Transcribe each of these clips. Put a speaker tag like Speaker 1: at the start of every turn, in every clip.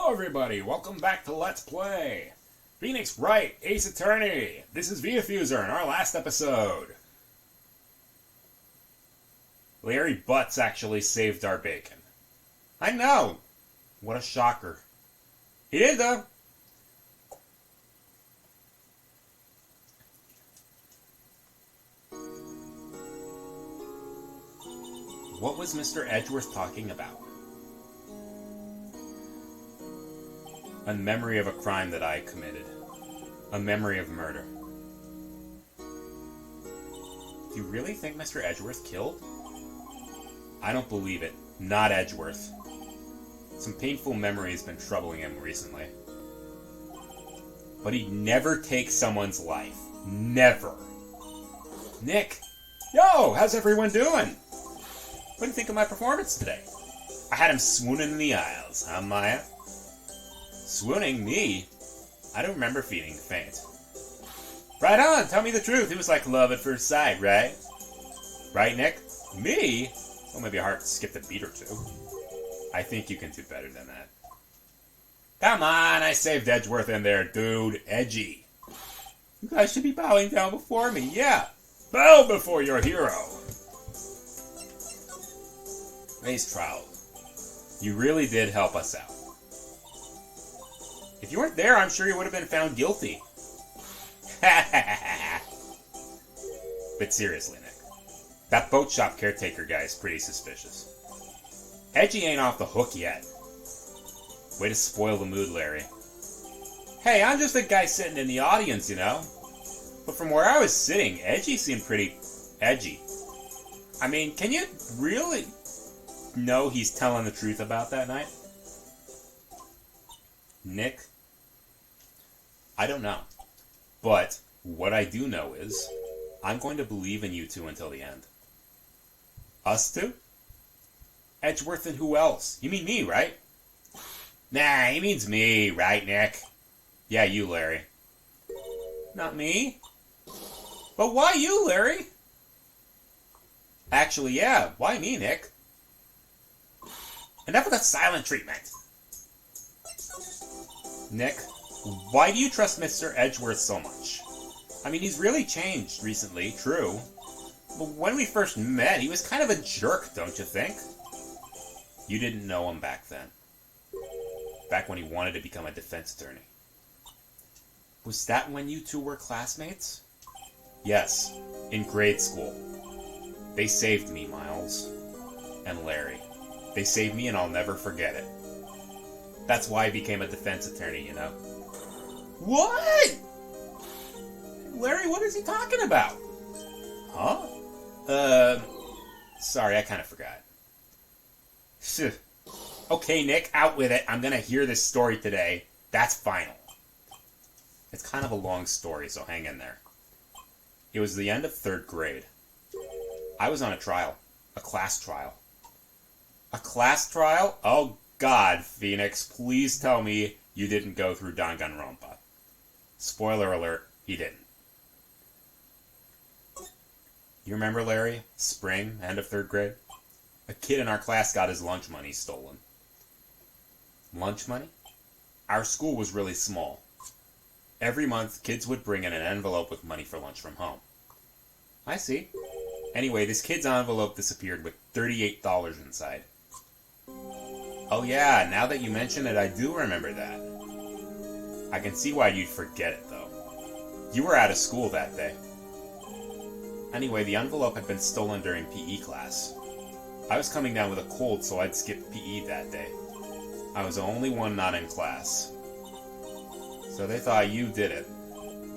Speaker 1: Hello everybody, welcome back to Let's Play Phoenix Wright, Ace Attorney. This is Vdiffuser in our last episode. Larry Butts actually saved our bacon. I know! What a shocker. He did though! What was Mr. Edgeworth talking about? A memory of a crime that I committed. A memory of murder. Do you really think Mr. Edgeworth killed? I don't believe it. Not Edgeworth. Some painful memory has been troubling him recently. But he'd never take someone's life. Never. Nick! Yo! How's everyone doing? What do you think of my performance today? I had him swooning in the aisles, huh, Maya? Swooning? Me? I don't remember feeling faint. Right on! Tell me the truth. It was like love at first sight, right? Right, Nick? Me? Well, maybe a heart skipped a beat or two. I think you can do better than that. Come on! I saved Edgeworth in there, dude. Edgy. You guys should be bowing down before me. Yeah! Bow before your hero! Ace Trout, you really did help us out. If you weren't there, I'm sure you would have been found guilty. But seriously, Nick, that boat shop caretaker guy is pretty suspicious. Edgy ain't off the hook yet. Way to spoil the mood, Larry. Hey, I'm just a guy sitting in the audience, you know? But from where I was sitting, Edgy seemed pretty edgy. I mean, can you really know he's telling the truth about that night? Nick, I don't know. But what I do know is I'm going to believe in you two until the end. Us two? Edgeworth and who else? You mean me, right? Nah, he means me, right, Nick? Yeah, you, Larry. Not me? But why you, Larry? Actually, yeah, why me, Nick? Enough of the silent treatment. Nick, why do you trust Mr. Edgeworth so much? I mean, he's really changed recently, true. But when we first met, he was kind of a jerk, don't you think? You didn't know him back then. Back when he wanted to become a defense attorney. Was that when you two were classmates? Yes, in grade school. They saved me, Miles. And Larry. They saved me and I'll never forget it. That's why I became a defense attorney, you know? What? Larry, what is he talking about? Huh? Sorry, I kind of forgot. Okay, Nick, out with it. I'm gonna hear this story today. That's final. It's kind of a long story, so hang in there. It was the end of 3rd grade. I was on a trial. A class trial. A class trial? Oh, God, Phoenix, please tell me you didn't go through Danganronpa. Spoiler alert, he didn't. You remember, Larry? Spring, end of 3rd grade? A kid in our class got his lunch money stolen. Lunch money? Our school was really small. Every month, kids would bring in an envelope with money for lunch from home. I see. Anyway, this kid's envelope disappeared with $38 inside. Oh yeah, now that you mention it, I do remember that. I can see why you'd forget it, though. You were out of school that day. Anyway, the envelope had been stolen during PE class. I was coming down with a cold, so I'd skipped PE that day. I was the only one not in class. So they thought you did it.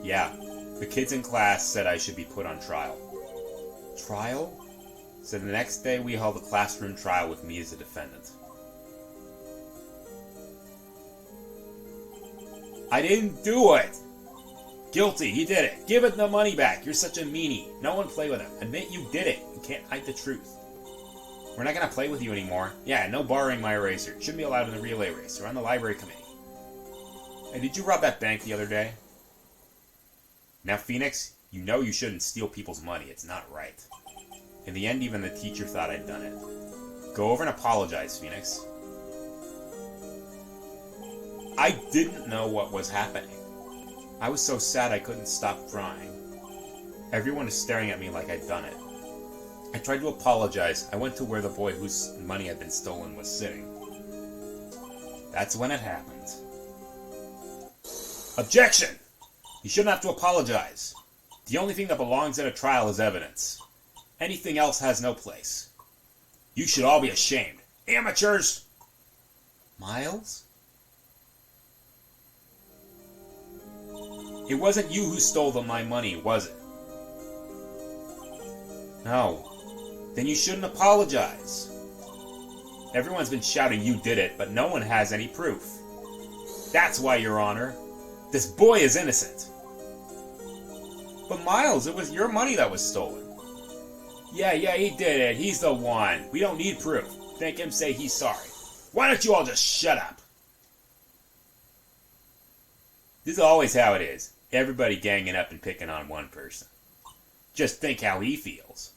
Speaker 1: Yeah, the kids in class said I should be put on trial. Trial? So the next day we held a classroom trial with me as a defendant. I didn't do it! Guilty, he did it. Give it the money back. You're such a meanie. No one play with him. Admit you did it. You can't hide the truth. We're not gonna play with you anymore. Yeah, no borrowing my eraser. Shouldn't be allowed in the relay race or on the library committee. Hey, did you rob that bank the other day? Now, Phoenix, you know you shouldn't steal people's money. It's not right. In the end, even the teacher thought I'd done it. Go over and apologize, Phoenix. I didn't know what was happening. I was so sad I couldn't stop crying. Everyone is staring at me like I'd done it. I tried to apologize. I went to where the boy whose money had been stolen was sitting. That's when it happened. Objection! You shouldn't have to apologize. The only thing that belongs at a trial is evidence. Anything else has no place. You should all be ashamed. Amateurs! Miles? It wasn't you who stole my money, was it? No. Then you shouldn't apologize. Everyone's been shouting you did it, but no one has any proof. That's why, Your Honor. This boy is innocent. But Miles, it was your money that was stolen. Yeah, he did it. He's the one. We don't need proof. Make him say he's sorry. Why don't you all just shut up? This is always how it is. Everybody ganging up and picking on one person. Just think how he feels.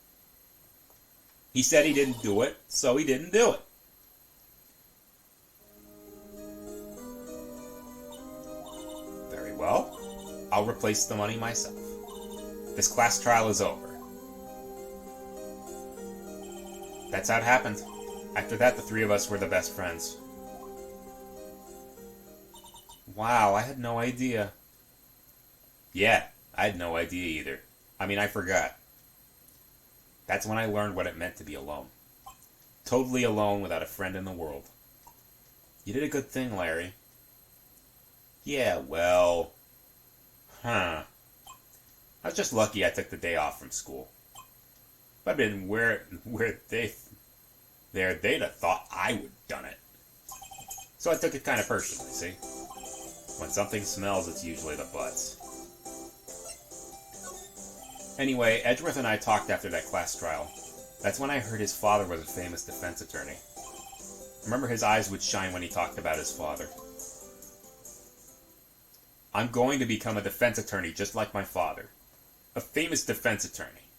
Speaker 1: He said he didn't do it, so he didn't do it. Very well. I'll replace the money myself. This class trial is over. That's how it happened. After that, the three of us were the best friends. Wow, I had no idea. Yeah, I had no idea either. I forgot. That's when I learned what it meant to be alone. Totally alone without a friend in the world. You did a good thing, Larry. Yeah, well... I was just lucky I took the day off from school. If I'd been where they'd have thought I would done it. So I took it kind of personally, see? When something smells, it's usually the butts. Anyway, Edgeworth and I talked after that class trial. That's when I heard his father was a famous defense attorney. I remember his eyes would shine when he talked about his father. I'm going to become a defense attorney just like my father. A famous defense attorney.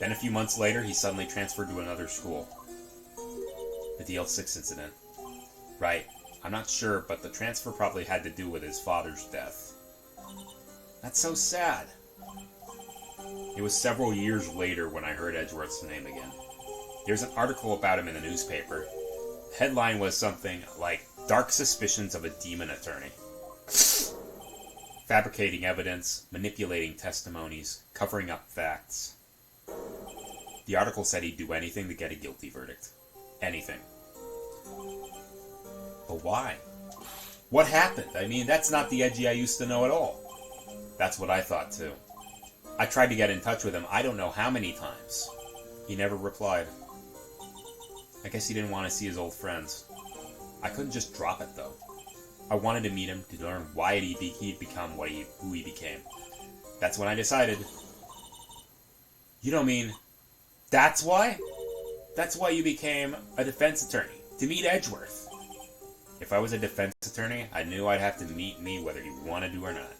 Speaker 1: Then a few months later, he suddenly transferred to another school. The DL-6 incident. Right. I'm not sure, but the transfer probably had to do with his father's death. That's so sad. It was several years later when I heard Edgeworth's name again. There's an article about him in the newspaper. The headline was something like, Dark Suspicions of a Demon Attorney. Fabricating evidence, manipulating testimonies, covering up facts. The article said he'd do anything to get a guilty verdict. Anything. But why? What happened? That's not the Edgy I used to know at all. That's what I thought too. I tried to get in touch with him I don't know how many times. He never replied. I guess he didn't want to see his old friends. I couldn't just drop it though. I wanted to meet him to learn why he'd become who he became. That's when I decided. You don't mean... That's why? That's why you became a defense attorney. To meet Edgeworth. If I was a defense attorney, I knew I'd have to meet me whether he wanted to or not.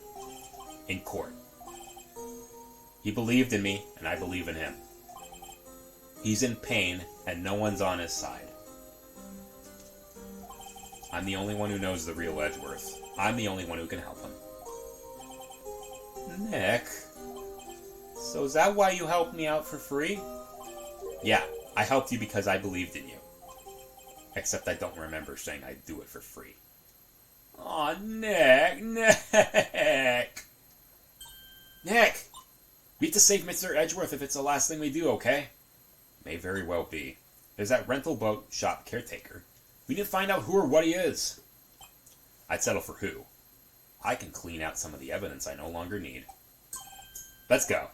Speaker 1: In court. He believed in me, and I believe in him. He's in pain, and no one's on his side. I'm the only one who knows the real Edgeworth. I'm the only one who can help him. Nick? So is that why you helped me out for free? Yeah, I helped you because I believed in you. Except I don't remember saying I'd do it for free. Aw, Nick! Nick! We have to save Mr. Edgeworth if it's the last thing we do, okay? May very well be. There's that rental boat shop caretaker. We need to find out who or what he is. I'd settle for who. I can clean out some of the evidence I no longer need. Let's go.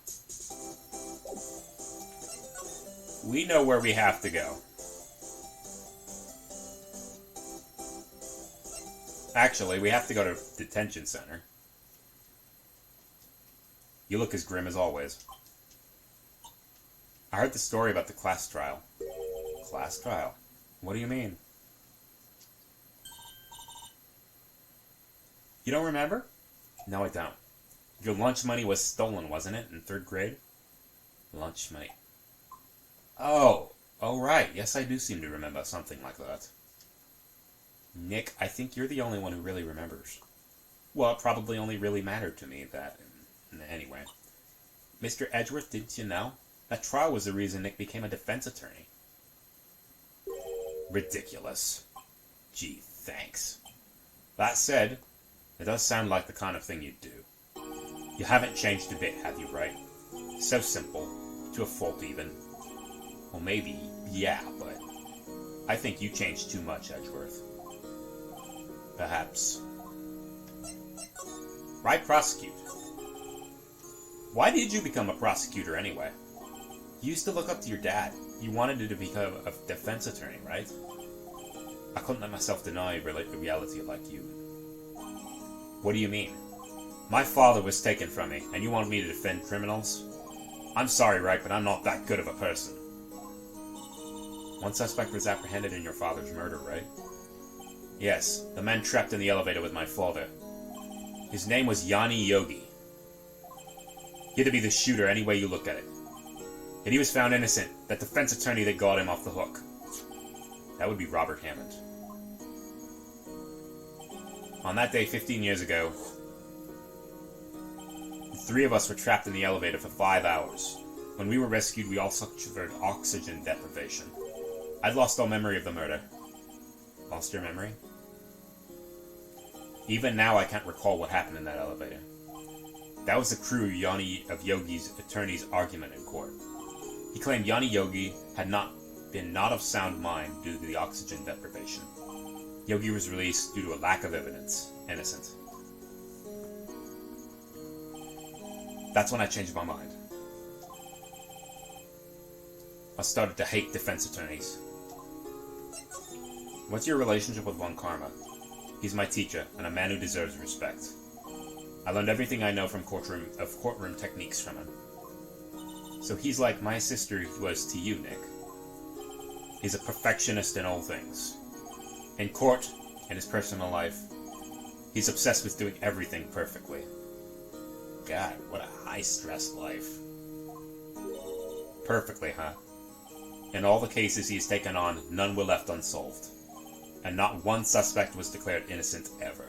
Speaker 1: We know where we have to go. Actually, we have to go to detention center. You look as grim as always. I heard the story about the class trial. Class trial? What do you mean? You don't remember? No, I don't. Your lunch money was stolen, wasn't it, in 3rd grade? Lunch money. Oh, right. right. Yes, I do seem to remember something like that. Nick, I think you're the only one who really remembers. Well, it probably only really mattered to me that... Anyway. Mr. Edgeworth, didn't you know? That trial was the reason Nick became a defense attorney. Ridiculous. Gee, thanks. That said, it does sound like the kind of thing you'd do. You haven't changed a bit, have you, Wright? So simple. To a fault, even. Well, maybe, yeah, but... I think you changed too much, Edgeworth. Perhaps. Wright, prosecute. Why did you become a prosecutor, anyway? You used to look up to your dad. You wanted to become a defense attorney, right? I couldn't let myself deny reality like you. What do you mean? My father was taken from me, and you want me to defend criminals? I'm sorry, Wright, but I'm not that good of a person. One suspect was apprehended in your father's murder, right? Yes, the man trapped in the elevator with my father. His name was Yanni Yogi. He had to be the shooter any way you look at it. Yet he was found innocent, that defense attorney that got him off the hook. That would be Robert Hammond. On that day 15 years ago, the three of us were trapped in the elevator for 5 hours. When we were rescued, we all suffered oxygen deprivation. I'd lost all memory of the murder. Lost your memory? Even now I can't recall what happened in that elevator. That was the crew of Yogi's attorney's argument in court. He claimed Yanni Yogi had not of sound mind due to the oxygen deprivation. Yogi was released due to a lack of evidence. Innocent. That's when I changed my mind. I started to hate defense attorneys. What's your relationship with Von Karma? He's my teacher, and a man who deserves respect. I learned everything I know from courtroom techniques from him. So he's like my sister was to you, Nick. He's a perfectionist in all things. In court, in his personal life, he's obsessed with doing everything perfectly. God, what a high-stress life. Perfectly, huh? In all the cases he has taken on, none were left unsolved. And not one suspect was declared innocent ever.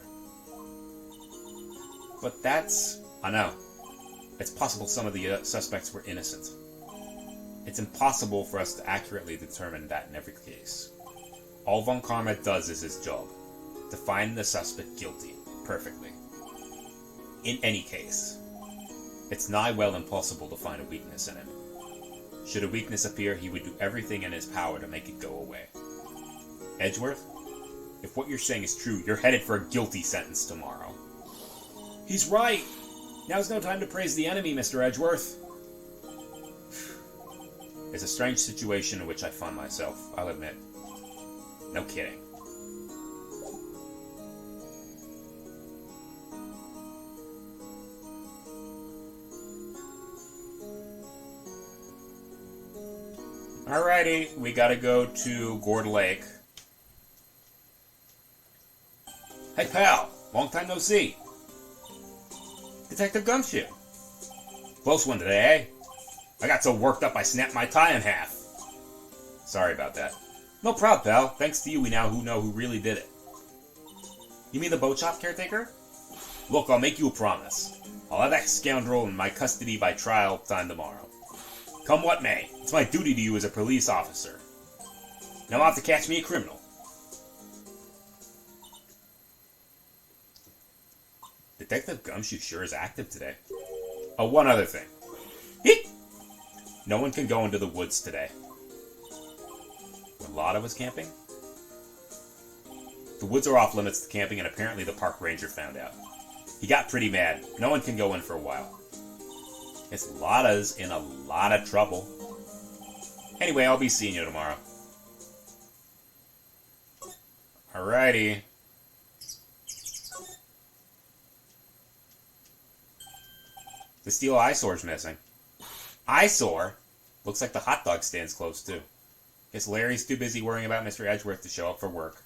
Speaker 1: But that's... I know. It's possible some of the suspects were innocent. It's impossible for us to accurately determine that in every case. All Von Karma does is his job. To find the suspect guilty. Perfectly. In any case. It's nigh well impossible to find a weakness in him. Should a weakness appear, he would do everything in his power to make it go away. Edgeworth? If what you're saying is true, you're headed for a guilty sentence tomorrow. He's right! Now's no time to praise the enemy, Mr. Edgeworth. It's a strange situation in which I find myself, I'll admit. No kidding. Alrighty, we gotta go to Gourd Lake. Hey pal, long time no see. Detective Gumshoe. Close one today, eh? I got so worked up I snapped my tie in half. Sorry about that. No problem, pal. Thanks to you, we now know who really did it. You mean the boat shop caretaker? Look, I'll make you a promise. I'll have that scoundrel in my custody by trial time tomorrow. Come what may, it's my duty to you as a police officer. Now I'll have to catch me a criminal. Detective Gumshoe sure is active today. Oh, one other thing. Eek! No one can go into the woods today. Were a lot of us camping? The woods are off limits to camping, and apparently the park ranger found out. He got pretty mad. No one can go in for a while. It's Lotta's in a lot of trouble. Anyway, I'll be seeing you tomorrow. Alrighty. The steel eyesore's missing. Eyesore? Looks like the hot dog stand's closed too. Guess Larry's too busy worrying about Mr. Edgeworth to show up for work.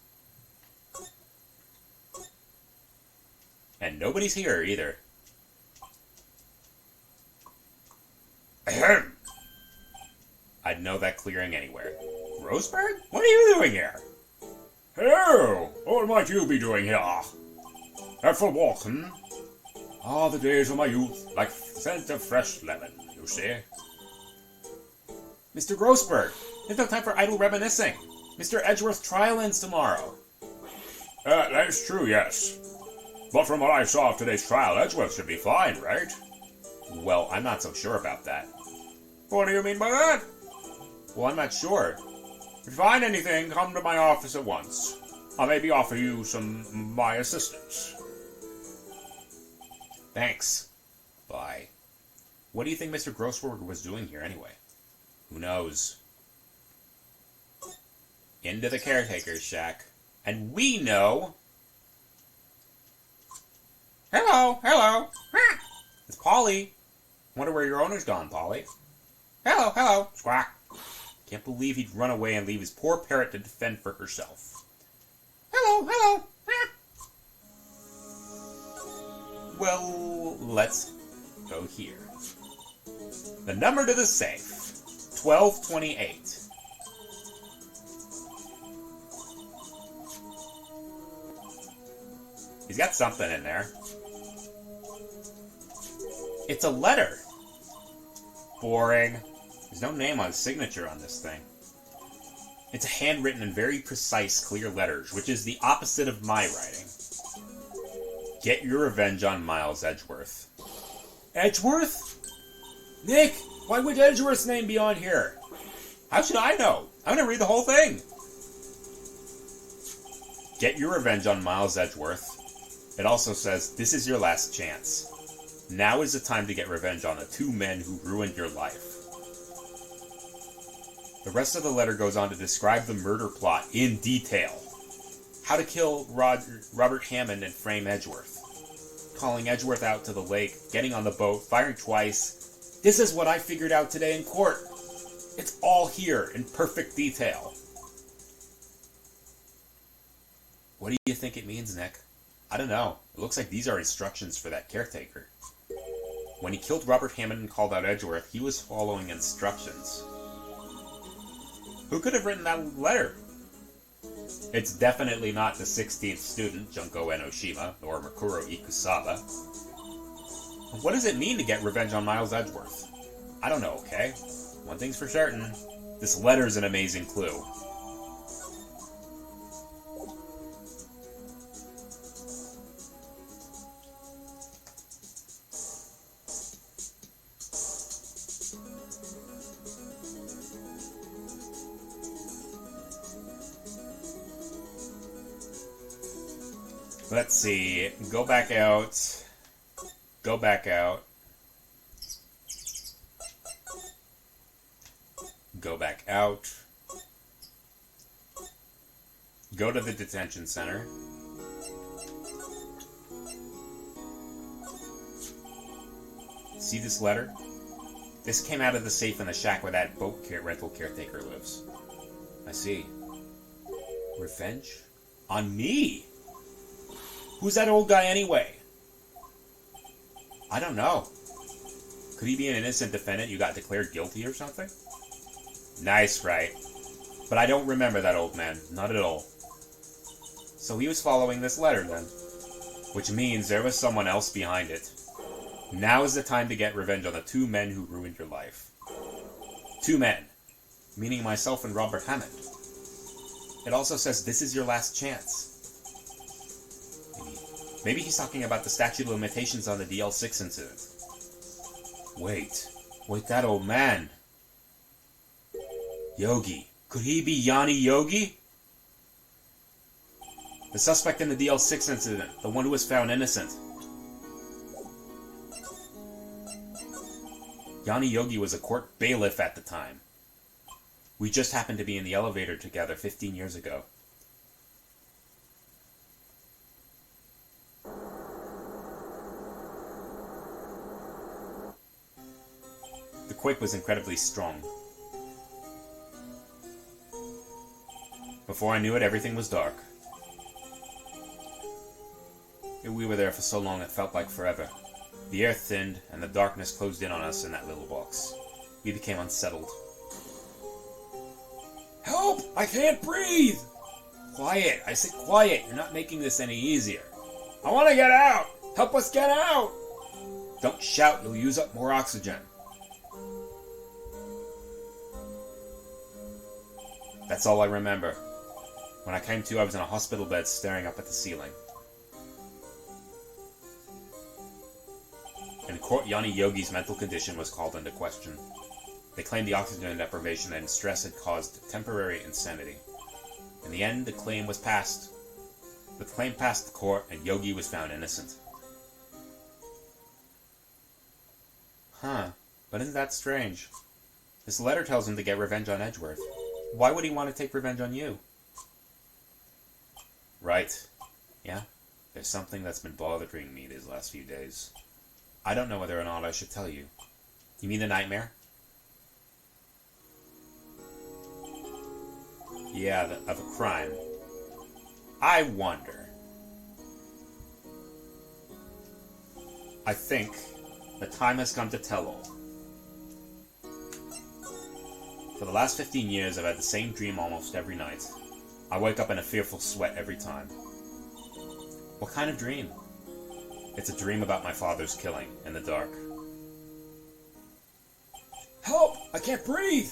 Speaker 1: And nobody's here either. Ahem. I'd know that clearing anywhere. Grossberg? What are you doing here? Hello! What might you be doing here? Out for a walk, hmm? Ah, the days of my youth, like scent of fresh lemon, you see. Mr. Grossberg, there's no time for idle reminiscing. Mr. Edgeworth's trial ends tomorrow. That is true, yes. But from what I saw of today's trial, Edgeworth should be fine, right? Well, I'm not so sure about that. What do you mean by that? Well, I'm not sure. If you find anything, come to my office at once. I'll maybe offer you my assistance. Thanks. Bye. What do you think Mr. Grossberg was doing here anyway? Who knows? Into the caretaker's shack. And we know... Hello, hello. It's Polly. Wonder where your owner's gone, Polly. Hello, hello. Squawk. Can't believe he'd run away and leave his poor parrot to defend for herself. Hello, hello. Well, let's go here. The number to the safe. 1228. He's got something in there. It's a letter. Boring. There's no name on his signature on this thing. It's a handwritten and very precise, clear letters, which is the opposite of my writing. Get your revenge on Miles Edgeworth. Edgeworth? Nick, why would Edgeworth's name be on here? How should I know? I'm going to read the whole thing. Get your revenge on Miles Edgeworth. It also says, this is your last chance. Now is the time to get revenge on the two men who ruined your life. The rest of the letter goes on to describe the murder plot in detail. How to kill Robert Hammond and frame Edgeworth. Calling Edgeworth out to the lake, getting on the boat, firing twice. This is what I figured out today in court. It's all here in perfect detail. What do you think it means, Nick? I don't know. It looks like these are instructions for that caretaker. When he killed Robert Hammond and called out Edgeworth, he was following instructions. Who could have written that letter? It's definitely not the 16th student, Junko Enoshima, or Makuro Ikusawa. What does it mean to get revenge on Miles Edgeworth? I don't know, okay? One thing's for certain. This letter's an amazing clue. Let's see. Go back out. Go back out. Go back out. Go to the detention center. See this letter? This came out of the safe in the shack where that boat rental caretaker lives. I see. Revenge? On me? Who's that old guy anyway? I don't know. Could he be an innocent defendant you got declared guilty or something? Nice, Wright. But I don't remember that old man. Not at all. So he was following this letter then. Which means there was someone else behind it. Now is the time to get revenge on the two men who ruined your life. Two men. Meaning myself and Robert Hammond. It also says this is your last chance. Maybe he's talking about the statute of limitations on the DL-6 incident. Wait, that old man. Yogi. Could he be Yanni Yogi? The suspect in the DL-6 incident, the one who was found innocent. Yanni Yogi was a court bailiff at the time. We just happened to be in the elevator together 15 years ago. The quake was incredibly strong. Before I knew it, everything was dark. We were there for so long it felt like forever. The air thinned, and the darkness closed in on us in that little box. We became unsettled. Help! Help! I can't breathe! Quiet! I said quiet! You're not making this any easier. I want to get out! Help us get out! Don't shout, you'll use up more oxygen. That's all I remember. When I came to, I was in a hospital bed staring up at the ceiling. In court, Yanni Yogi's mental condition was called into question. They claimed the oxygen deprivation and stress had caused temporary insanity. In the end, the claim passed the court, and Yogi was found innocent. Huh, but isn't that strange? This letter tells him to get revenge on Edgeworth. Why would he want to take revenge on you? Right. Yeah, there's something that's been bothering me these last few days. I don't know whether or not I should tell you. You mean the nightmare? Yeah, of a crime. I wonder. I think the time has come to tell all. For the last 15 years, I've had the same dream almost every night. I wake up in a fearful sweat every time. What kind of dream? It's a dream about my father's killing in the dark. Help! I can't breathe!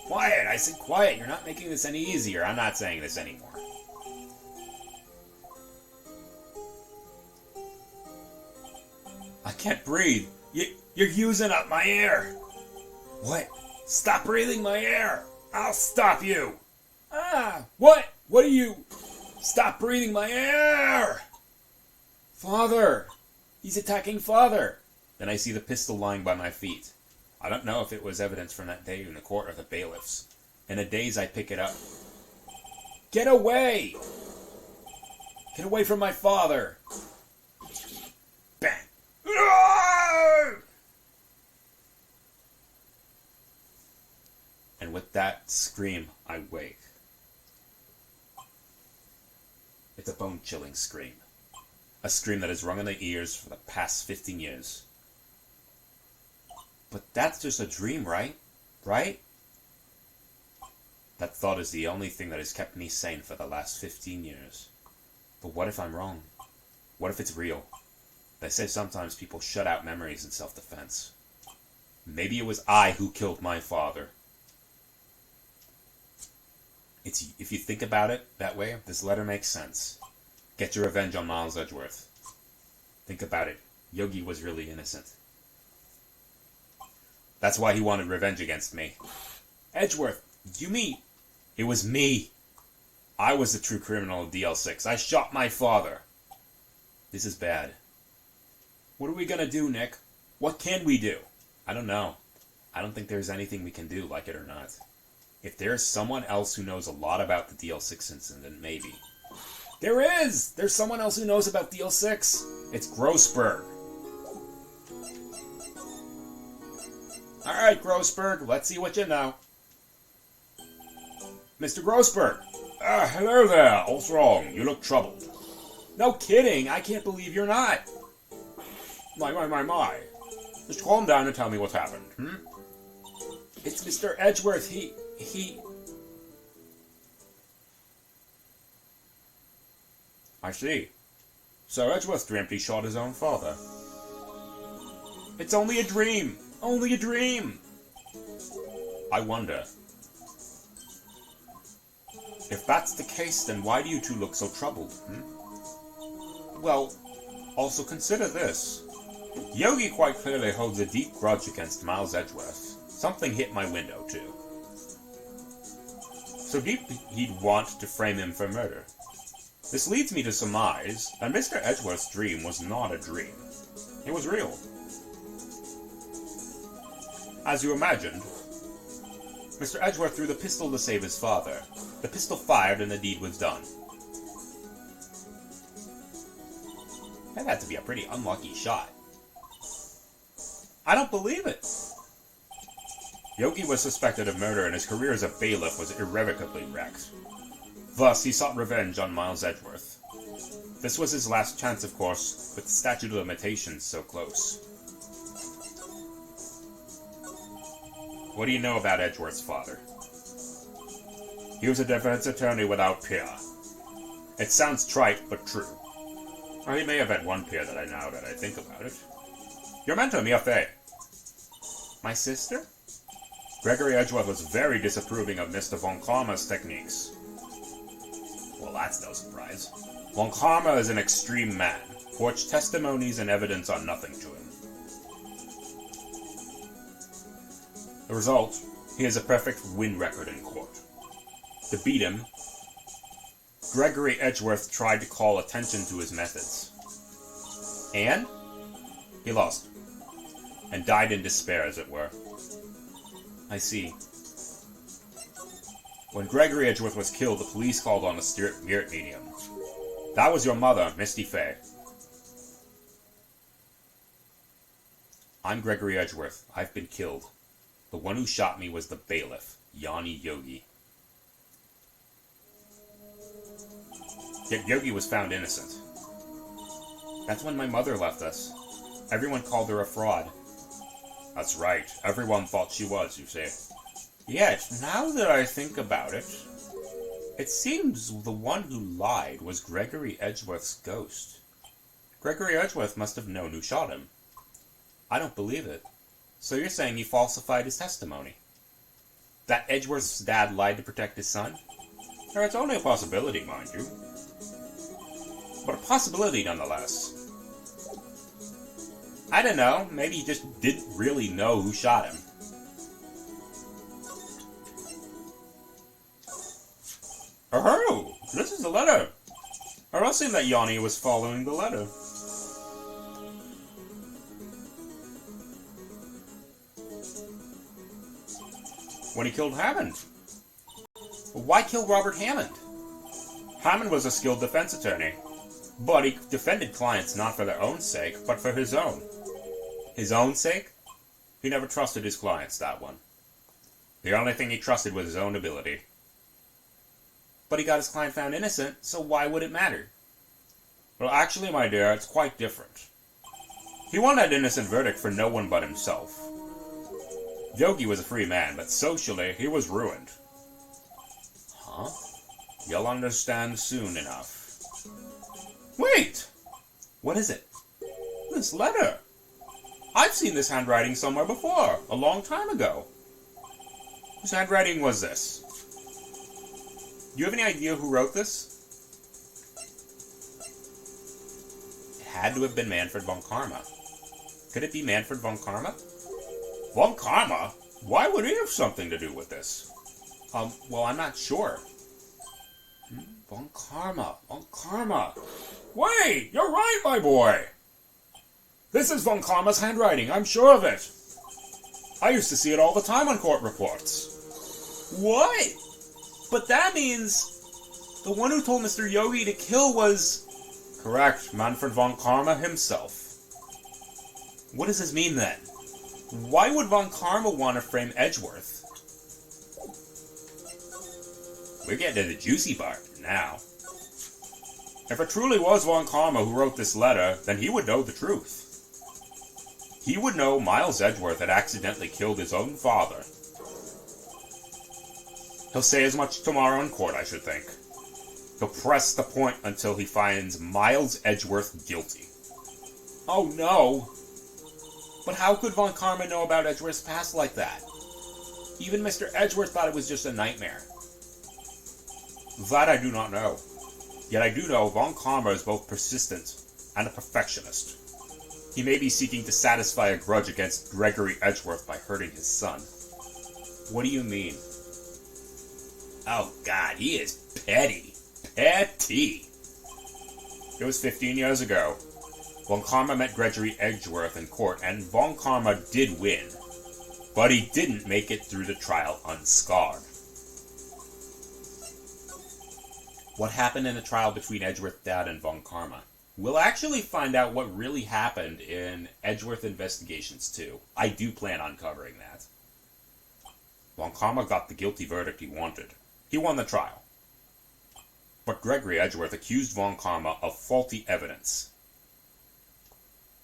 Speaker 1: Quiet! I said quiet! You're not making this any easier. I'm not saying this anymore. I can't breathe. You're using up my air. What? Stop breathing my air. I'll stop you. Ah! What? What are you? Stop breathing my air! Father! He's attacking Father! Then I see the pistol lying by my feet. I don't know if it was evidence from that day in the court or the bailiffs. In a daze, I pick it up. Get away! Get away from my father! Bang! And with that scream, I wake. It's a bone-chilling scream. A scream that has rung in the ears for the past 15 years. But that's just a dream, right? Right? That thought is the only thing that has kept me sane for the last 15 years. But what if I'm wrong? What if it's real? They say sometimes people shut out memories in self-defense. Maybe it was I who killed my father. If you think about it that way, this letter makes sense. Get your revenge on Miles Edgeworth. Think about it. Yogi was really innocent. That's why he wanted revenge against me. Edgeworth, you mean? It was me. I was the true criminal of DL-6. I shot my father. This is bad. What are we gonna do, Nick? What can we do? I don't know. I don't think there's anything we can do, like it or not. If there's someone else who knows a lot about the DL-6 incident, maybe. There is! There's someone else who knows about DL-6. It's Grossberg. Alright, Grossberg, let's see what you know. Mr. Grossberg.
Speaker 2: Hello there. What's wrong? You look troubled.
Speaker 1: No kidding, I can't believe you're not.
Speaker 2: My. Just calm down and tell me what's happened,
Speaker 1: It's Mr. Edgeworth, he...
Speaker 2: I see. So Edgeworth dreamt he shot his own father.
Speaker 1: It's only a dream! Only a dream!
Speaker 2: I wonder. If that's the case, then why do you two look so troubled, Well, also consider this. Yogi quite clearly holds a deep grudge against Miles Edgeworth. Something hit my window, too. So deep he'd want to frame him for murder. This leads me to surmise that Mr. Edgeworth's dream was not a dream. It was real. As you imagined, Mr. Edgeworth threw the pistol to save his father. The pistol fired and the deed was done. That had to be a pretty unlucky shot. I don't believe it. Yogi was suspected of murder and his career as a bailiff was irrevocably wrecked. Thus, he sought revenge on Miles Edgeworth. This was his last chance, of course, with the statute of limitations so close. What do you know about Edgeworth's father? He was a defense attorney without peer. It sounds trite, but true. Or he may have had one peer now that I think about it. Your mentor, Mia Fey.
Speaker 1: My sister?
Speaker 2: Gregory Edgeworth was very disapproving of Mr. Von Karma's techniques.
Speaker 1: Well, that's no surprise.
Speaker 2: Von Karma is an extreme man. Forged testimonies and evidence are nothing to him. The result, he has a perfect win record in court. To beat him, Gregory Edgeworth tried to call attention to his methods. And he lost, and died in despair, as it were.
Speaker 1: I see.
Speaker 2: When Gregory Edgeworth was killed, the police called on a spirit medium. That was your mother, Misty Fey.
Speaker 1: I'm Gregory Edgeworth. I've been killed. The one who shot me was the bailiff, Yanni Yogi.
Speaker 2: Yet Yogi was found innocent.
Speaker 1: That's when my mother left us. Everyone called her a fraud.
Speaker 2: That's right. Everyone thought she was, you say.
Speaker 1: Yet, now that I think about it, it seems the one who lied was Gregory Edgeworth's ghost. Gregory Edgeworth must have known who shot him. I don't believe it. So you're saying he falsified his testimony? That Edgeworth's dad lied to protect his son?
Speaker 2: Or it's only a possibility, mind you. But a possibility nonetheless.
Speaker 1: I don't know. Maybe he just didn't really know who shot him.
Speaker 2: Oh, this is a letter. Or else seemed that Yanni was following the letter. When he killed Hammond.
Speaker 1: Why kill Robert Hammond?
Speaker 2: Hammond was a skilled defense attorney, but he defended clients not for their own sake, but for his own.
Speaker 1: His own sake?
Speaker 2: He never trusted his clients, that one. The only thing he trusted was his own ability.
Speaker 1: But he got his client found innocent, so why would it matter?
Speaker 2: Well, actually, my dear, it's quite different. He won that innocent verdict for no one but himself. Yogi was a free man, but socially, he was ruined.
Speaker 1: Huh?
Speaker 2: You'll understand soon enough.
Speaker 1: Wait! What is it?
Speaker 2: This letter. I've seen this handwriting somewhere before, a long time ago. Whose handwriting was this?
Speaker 1: Do you have any idea who wrote this? It had to have been Manfred von Karma. Could it be Manfred von Karma?
Speaker 2: Von Karma? Why would he have something to do with this?
Speaker 1: Well, I'm not sure.
Speaker 2: Von Karma. Wait, you're right, my boy. This is Von Karma's handwriting, I'm sure of it. I used to see it all the time on court reports.
Speaker 1: What? But that means the one who told Mr. Yogi to kill was...
Speaker 2: Correct, Manfred von Karma himself.
Speaker 1: What does this mean then? Why would von Karma want to frame Edgeworth?
Speaker 2: We're getting to the juicy part now. If it truly was von Karma who wrote this letter, then he would know the truth. He would know Miles Edgeworth had accidentally killed his own father. He'll say as much tomorrow in court, I should think. He'll press the point until he finds Miles Edgeworth guilty.
Speaker 1: Oh no! But how could von Karma know about Edgeworth's past like that? Even Mr. Edgeworth thought it was just a nightmare.
Speaker 2: That I do not know. Yet I do know von Karma is both persistent and a perfectionist. He may be seeking to satisfy a grudge against Gregory Edgeworth by hurting his son.
Speaker 1: What do you mean?
Speaker 2: Oh God, he is petty. Petty. It was 15 years ago. Von Karma met Gregory Edgeworth in court, and Von Karma did win. But he didn't make it through the trial unscarred.
Speaker 1: What happened in the trial between Edgeworth's dad and von Karma? We'll actually find out what really happened in Edgeworth Investigations 2. I do plan on covering that.
Speaker 2: Von Karma got the guilty verdict he wanted. He won the trial. But Gregory Edgeworth accused von Karma of faulty evidence.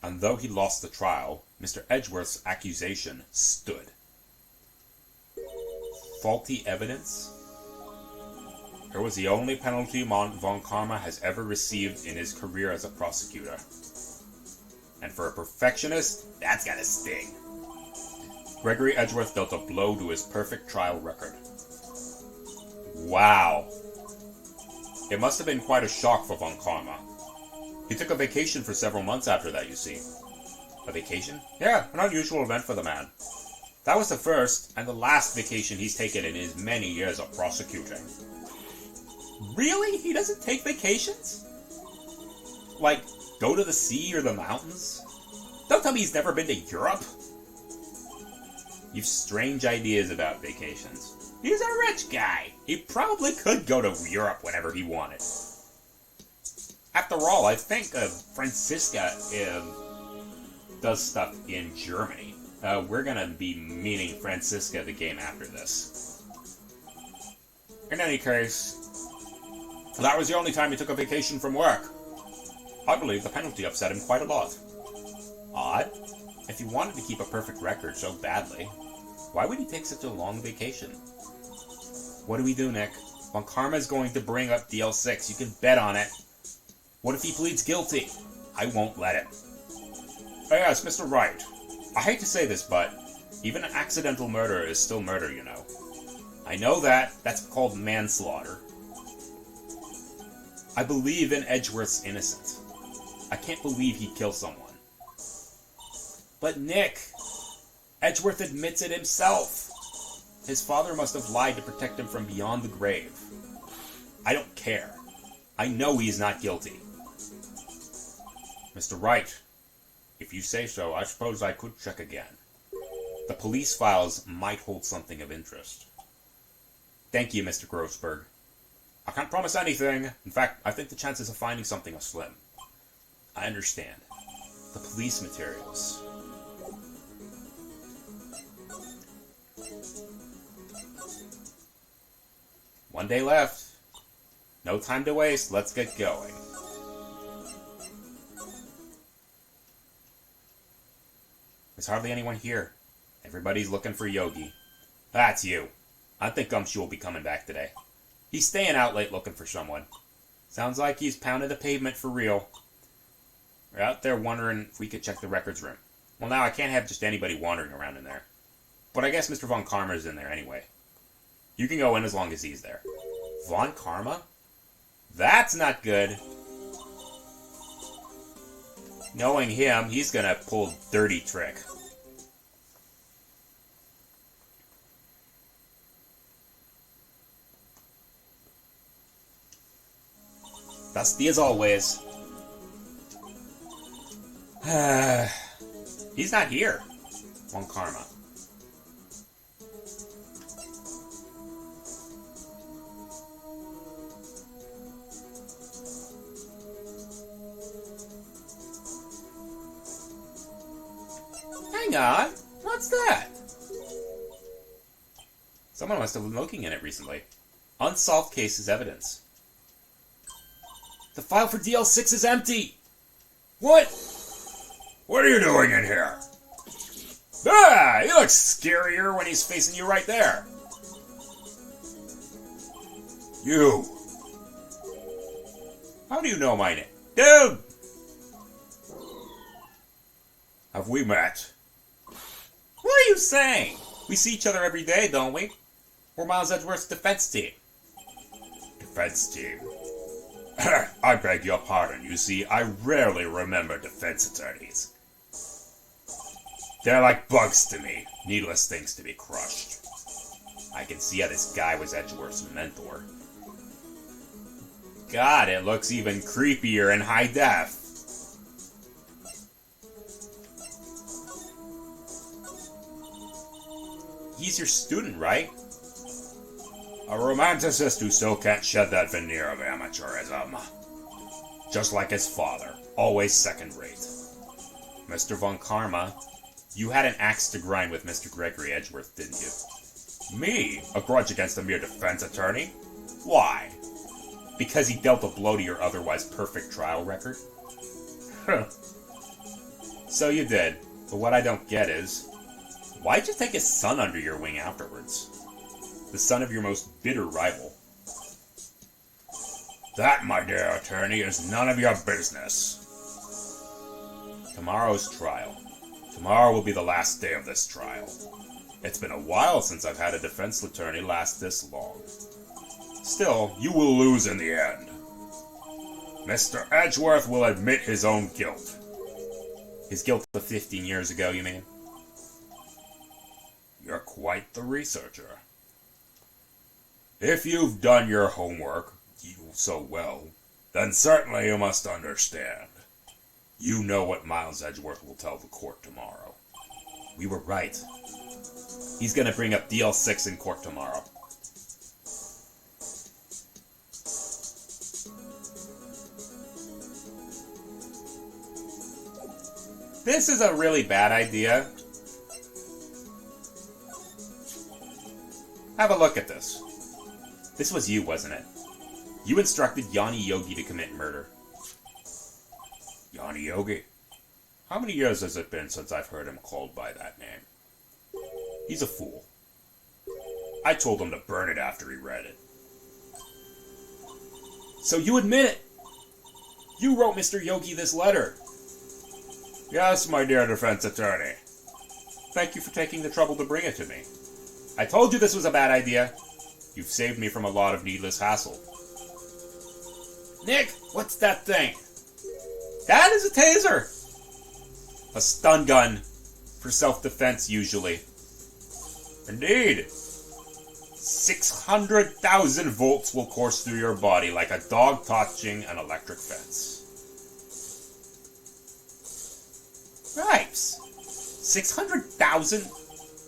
Speaker 2: And though he lost the trial, Mr. Edgeworth's accusation stood.
Speaker 1: Faulty evidence? It was the only penalty von Karma has ever received in his career as a prosecutor. And for a perfectionist, that's gotta sting. Gregory Edgeworth dealt a blow to his perfect trial record. Wow. It must have been quite a shock for von Karma. He took a vacation for several months after that, you see. A vacation? Yeah, an unusual event for the man. That was the first and the last vacation he's taken in his many years of prosecuting. Really? He doesn't take vacations? Like, go to the sea or the mountains? Don't tell me he's never been to Europe. You've strange ideas about vacations. He's a rich guy. He probably could go to Europe whenever he wanted. After all, I think Franziska does stuff in Germany. We're gonna be meeting Franziska the game after this. In any case, that was the only time he took a vacation from work. I believe the penalty upset him quite a lot. Odd. If he wanted to keep a perfect record so badly, why would he take such a long vacation? What do we do, Nick? Von Karma's going to bring up DL-6. You can bet on it. What if he pleads guilty? I won't let him. Oh yes, Mr. Wright. I hate to say this, but even an accidental murder is still murder, you know. I know that. That's called manslaughter. I believe in Edgeworth's innocent. I can't believe he'd kill someone. But Nick, Edgeworth admits it himself. His father must have lied to protect him from beyond the grave. I don't care. I know he's not guilty. Mr. Wright, if you say so, I suppose I could check again. The police files might hold something of interest. Thank you, Mr. Grossberg. I can't promise anything. In fact, I think the chances of finding something are slim. I understand. The police materials. One day left. No time to waste. Let's get going. There's hardly anyone here. Everybody's looking for Yogi. That's you. I think Gumshoe will be coming back today. He's staying out late looking for someone. Sounds like he's pounded the pavement for real. We're out there wondering if we could check the records room. Well, now I can't have just anybody wandering around in there. But I guess Mr. Von Karma's in there anyway. You can go in as long as he's there. Von Karma? That's not good. Knowing him, he's gonna pull a dirty trick. Dusty as always. He's not here. Von Karma. Hang on. What's that? Someone must have been looking in it recently. Unsolved cases evidence. The file for DL-6 is empty! What? What are you doing in here? Ah! He looks scarier when he's facing you right there. You. How do you know my name? Dude! Have we met? What are you saying? We see each other every day, don't we? We're Miles Edgeworth's defense team. Defense team? I beg your pardon. You see, I rarely remember defense attorneys. They're like bugs to me. Needless things to be crushed. I can see how this guy was Edgeworth's mentor. God, it looks even creepier in high def. He's your student, right? A romanticist who still can't shed that veneer of amateurism. Just like his father, always second-rate. Mr. Von Karma, you had an axe to grind with Mr. Gregory Edgeworth, didn't you? Me? A grudge against a mere defense attorney? Why? Because he dealt a blow to your otherwise perfect trial record? So you did, but what I don't get is, why'd you take his son under your wing afterwards? The son of your most bitter rival.
Speaker 2: That, my dear attorney, is none of your business.
Speaker 1: Tomorrow's trial. Tomorrow will be the last day of this trial. It's been a while since I've had a defense attorney last this long. Still, you will lose in the end. Mr. Edgeworth will admit his own guilt. His guilt of 15 years ago, you mean?
Speaker 2: You're quite the researcher. If you've done your homework so well, then certainly you must understand. You know what Miles Edgeworth will tell the court tomorrow.
Speaker 1: We were right. He's gonna bring up DL-6 in court tomorrow. This is a really bad idea. Have a look at this. This was you, wasn't it? You instructed Yanni Yogi to commit murder.
Speaker 2: Yanni Yogi? How many years has it been since I've heard him called by that name?
Speaker 1: He's a fool.
Speaker 2: I told him to burn it after he read it.
Speaker 1: So you admit it? You wrote Mr. Yogi this letter.
Speaker 2: Yes, my dear defense attorney.
Speaker 1: Thank you for taking the trouble to bring it to me. I told you this was a bad idea. You've saved me from a lot of needless hassle.
Speaker 2: Nick, what's that thing?
Speaker 1: That is a taser. A stun gun. For self-defense, usually.
Speaker 2: Indeed.
Speaker 1: 600,000 volts will course through your body like a dog touching an electric fence. Right. 600,000?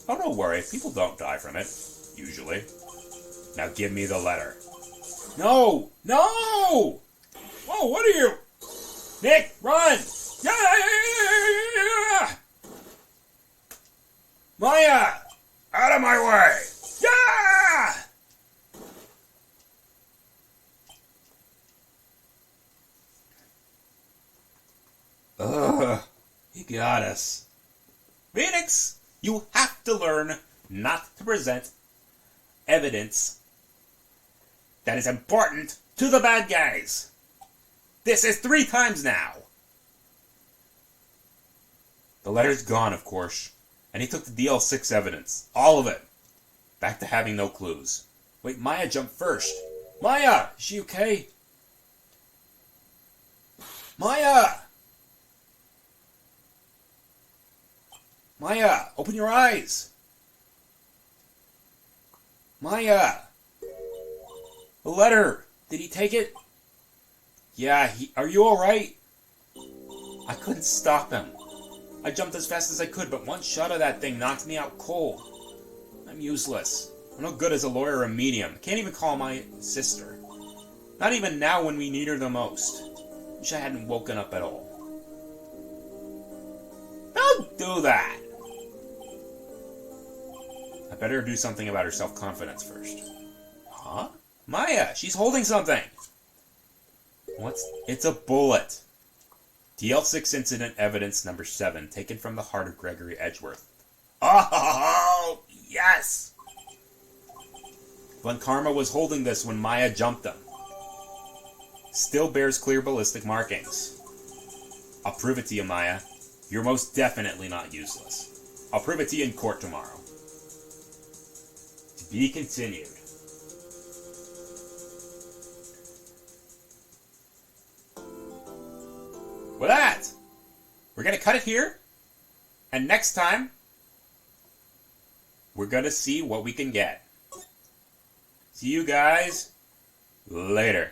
Speaker 1: Oh, don't worry. People don't die from it. Usually. Now give me the letter.
Speaker 2: No! No! Oh, what are you?
Speaker 1: Nick, run!
Speaker 2: Yeah! Maya! Out of my way!
Speaker 1: Yeah!
Speaker 2: Ugh, he got us.
Speaker 1: Phoenix, you have to learn not to present evidence that is important to the bad guys. This is 3 times now. The letter's gone, of course, and he took the DL-6 evidence. All of it. Back to having no clues. Wait, Maya jumped first. Maya, is she okay? Maya! Maya, open your eyes. Maya. The letter. Did he take it? Yeah, are you alright? I couldn't stop him. I jumped as fast as I could, but one shot of that thing knocked me out cold. I'm useless. I'm no good as a lawyer or a medium. Can't even call my sister. Not even now when we need her the most. Wish I hadn't woken up at all. Don't do that! I better do something about her self-confidence first. Huh? Maya, she's holding something! It's a bullet. DL-6 incident evidence number 7, taken from the heart of Gregory Edgeworth. Oh, yes! Von Karma was holding this when Maya jumped him. Still bears clear ballistic markings. I'll prove it to you, Maya. You're most definitely not useless. I'll prove it to you in court tomorrow. To be continued. With that, we're going to cut it here. And next time, we're going to see what we can get. See you guys later.